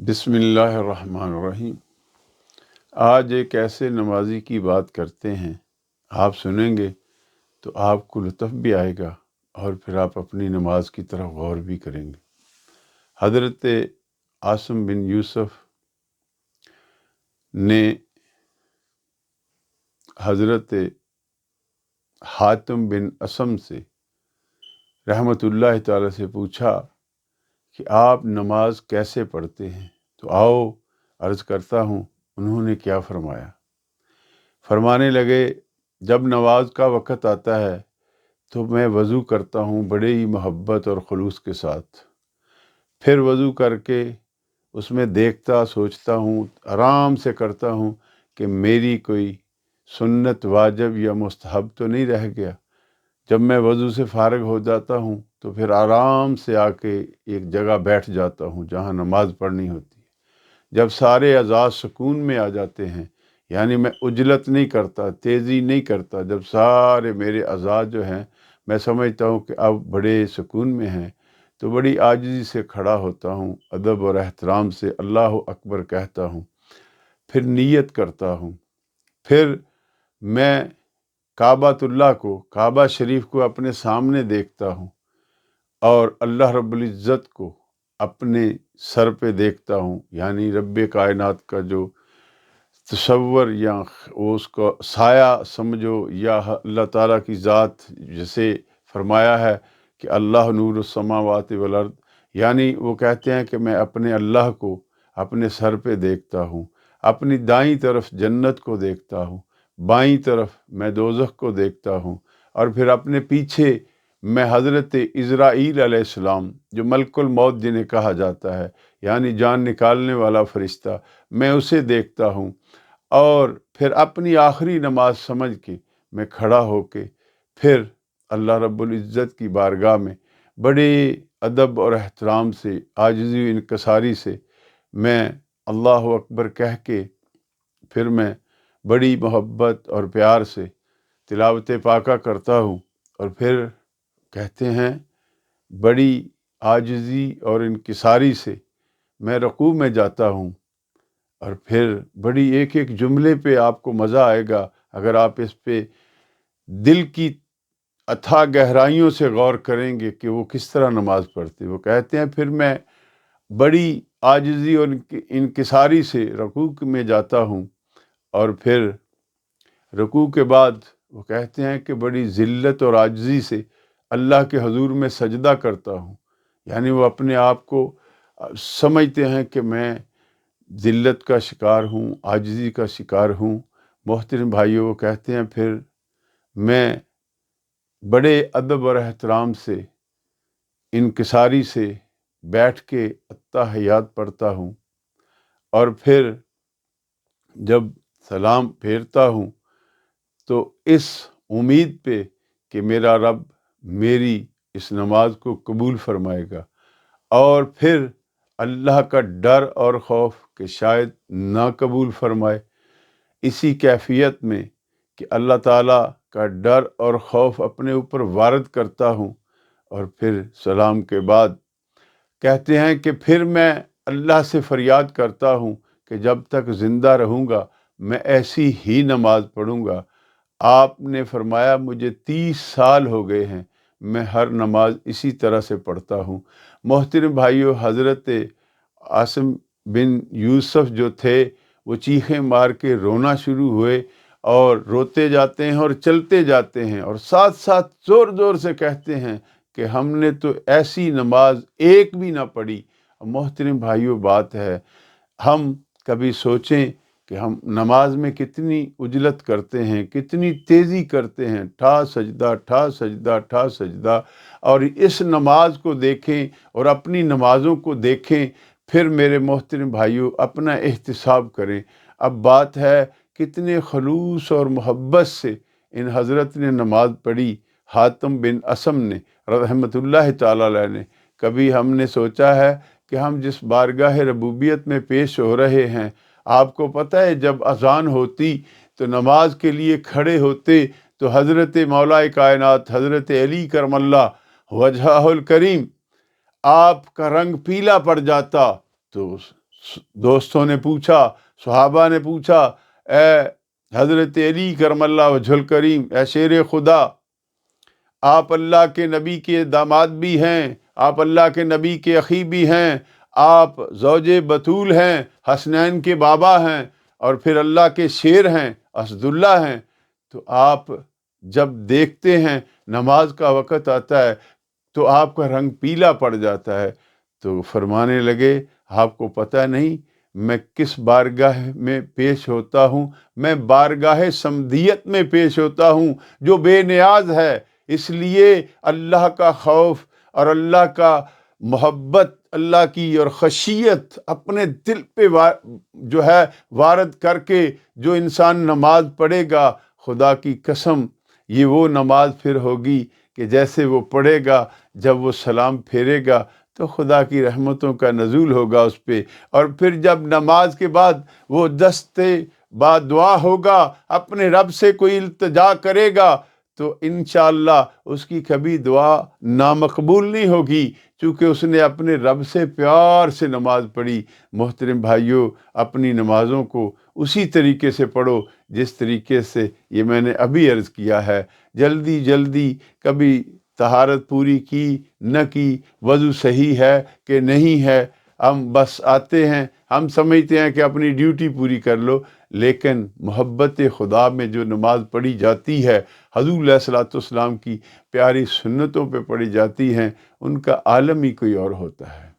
बिस्मिल्लाहिर्रहमानिर्रहीम। आज एक ऐसे नमाजी की बात करते हैं, आप सुनेंगे तो आपको लुत्फ़ भी आएगा और फिर आप अपनी नमाज की तरफ गौर भी करेंगे। हज़रत आसिम बिन यूसुफ़ ने हज़रत हातिम बिन असम से रहमतुल्लाह ताला से पूछा कि आप नमाज कैसे पढ़ते हैं? तो आओ अर्ज़ करता हूँ उन्होंने क्या फ़रमाया। फरमाने लगे, जब नमाज का वक़्त आता है तो मैं वज़ू करता हूँ बड़े ही मोहब्बत और ख़ुलूस के साथ। फिर वज़ू करके उसमें देखता सोचता हूँ, आराम से करता हूँ कि मेरी कोई सुन्नत वाजिब या मुस्तहब तो नहीं रह गया। जब मैं वज़ू से फ़ारिग हो जाता हूँ तो फिर आराम से आके एक जगह बैठ जाता हूँ जहाँ नमाज़ पढ़नी होती है। जब सारे अज़ा सुकून में आ जाते हैं, यानी मैं उजलत नहीं करता, तेज़ी नहीं करता, जब सारे मेरे अज़ा जो हैं मैं समझता हूँ कि अब बड़े सुकून में हैं, तो बड़ी आजिज़ी से खड़ा होता हूँ, अदब और एहतराम से अल्लाहु अकबर कहता हूँ। फिर नियत करता हूँ। फिर मैं काबतुल्लाह को, काबा शरीफ को अपने सामने देखता हूँ और अल्लाह रब्बुल इज़्ज़त को अपने सर पे देखता हूँ, यानी रब्बे कायनात का जो तसव्वुर या वो उसका साया समझो, या अल्लाह ताला की ज़ात, जैसे फरमाया है कि अल्लाह नूरुस समावाति वल अर्द, यानी वो कहते हैं कि मैं अपने अल्लाह को अपने सर पे देखता हूँ। अपनी दाईं तरफ जन्नत को देखता हूँ, बाईं तरफ मैं दोज़ख को देखता हूँ, और फिर अपने पीछे मैं हज़रत इज़राईल अलैहिस्सलाम, जो मलकुल मौत जिन्हें कहा जाता है, यानी जान निकालने वाला फ़रिश्ता, मैं उसे देखता हूँ। और फिर अपनी आखिरी नमाज समझ के मैं खड़ा होके फिर अल्लाह रब्बुल इज़्ज़त की बारगाह में बड़े अदब और एहतराम से, आजिज़ी इनकसारी से मैं अल्लाह अकबर कह के फिर मैं बड़ी मोहब्बत और प्यार से तिलावत पाका करता हूँ। और फिर कहते हैं बड़ी आजिज़ी और इनकिसारी से मैं रुकू में जाता हूँ। और फिर बड़ी एक एक जुमले पे आपको मज़ा आएगा अगर आप इस पे दिल की अथाह गहराइयों से गौर करेंगे कि वो किस तरह नमाज़ पढ़ते। वो कहते हैं फिर मैं बड़ी आजिज़ी और इनकिसारी से रुकू में जाता हूँ, और फिर रुकू के बाद वो कहते हैं कि बड़ी ज़िल्लत और आजिज़ी से अल्लाह के हुज़ूर में सजदा करता हूँ, यानी वो अपने आप को समझते हैं कि मैं ज़िल्लत का शिकार हूँ, आजिज़ी का शिकार हूँ। मोहतरम भाइयों, वो कहते हैं फिर मैं बड़े अदब और एहतराम से, इनकिसारी से बैठ के अत्ताहियात पढ़ता हूँ, और फिर जब सलाम फेरता हूँ तो इस उम्मीद पे कि मेरा रब मेरी इस नमाज को कबूल फरमाएगा, और फिर अल्लाह का डर और खौफ कि शायद ना कबूल फरमाए। इसी कैफियत में कि अल्लाह ताला का डर और खौफ अपने ऊपर वारद करता हूँ, और फिर सलाम के बाद कहते हैं कि फिर मैं अल्लाह से फ़रियाद करता हूँ कि जब तक ज़िंदा रहूँगा मैं ऐसी ही नमाज पढ़ूँगा। आपने फरमाया मुझे 30 साल हो गए हैं, मैं हर नमाज इसी तरह से पढ़ता हूँ। मोहतरम भाइयों, हज़रत आसिम बिन यूसुफ़ जो थे वो चीखें मार के रोना शुरू हुए, और रोते जाते हैं और चलते जाते हैं, और साथ साथ ज़ोर ज़ोर से कहते हैं कि हमने तो ऐसी नमाज एक भी ना पढ़ी। मोहतरम भाइयों, बात है, हम कभी सोचें कि हम नमाज में कितनी उजलत करते हैं, कितनी तेज़ी करते हैं, ठा सजदा ठा सजदा ठा सजदा, और इस नमाज को देखें और अपनी नमाज़ों को देखें। फिर मेरे मोहतरम भाइयों, अपना एहतिसाब करें। अब बात है कितने खलूस और मोहब्बत से इन हज़रत ने नमाज पढ़ी, हातिम बिन असम ने रहमतुल्लाह ताला अलैह ने। कभी हमने सोचा है कि हम जिस बारगाह रबूबियत में पेश हो रहे हैं, आपको पता है जब अज़ान होती तो नमाज के लिए खड़े होते तो हज़रत मौलाए कायनात हज़रत अली करमल्लाह वजहुल करीम, आपका रंग पीला पड़ जाता, तो دوستوں نے پوچھا، صحابہ نے پوچھا، اے حضرت علی کرم اللہ وجہ الکریم، اے شیر خدا، آپ اللہ کے نبی کے داماد بھی ہیں، آپ اللہ کے نبی کے اخی بھی ہیں، آپ زوج بطول ہیں، حسنین کے بابا ہیں، اور پھر اللہ کے شیر ہیں، اسداللہ ہیں، تو آپ جب دیکھتے ہیں نماز کا وقت آتا ہے تو آپ کا رنگ پیلا پڑ جاتا ہے۔ تو فرمانے لگے، آپ کو پتہ نہیں میں کس بارگاہ میں پیش ہوتا ہوں؟ میں بارگاہ سمدیت میں پیش ہوتا ہوں جو بے نیاز ہے۔ اس لیے اللہ کا خوف اور اللہ کا محبت، اللہ کی اور خشیت اپنے دل پہ جو ہے وارد کر کے جو انسان نماز پڑھے گا، خدا کی قسم یہ وہ نماز پھر ہوگی کہ جیسے وہ پڑھے گا، جب وہ سلام پھیرے گا تو خدا کی رحمتوں کا نزول ہوگا اس پہ، اور پھر جب نماز کے بعد وہ دستے با دعا ہوگا، اپنے رب سے کوئی التجا کرے گا، تو انشاءاللہ اس کی کبھی دعا نامقبول نہیں ہوگی، چونکہ اس نے اپنے رب سے پیار سے نماز پڑھی۔ محترم بھائیوں، اپنی نمازوں کو اسی طریقے سے پڑھو جس طریقے سے یہ میں نے ابھی عرض کیا ہے۔ جلدی جلدی کبھی طہارت پوری کی نہ کی، وضو صحیح ہے کہ نہیں ہے، ہم بس آتے ہیں، ہم سمجھتے ہیں کہ اپنی ڈیوٹی پوری کر لو، لیکن محبت خدا میں جو نماز پڑھی جاتی ہے، حضور علیہ الصلوۃ والسلام کی پیاری سنتوں پہ پڑھی جاتی ہیں، ان کا عالم ہی کوئی اور ہوتا ہے۔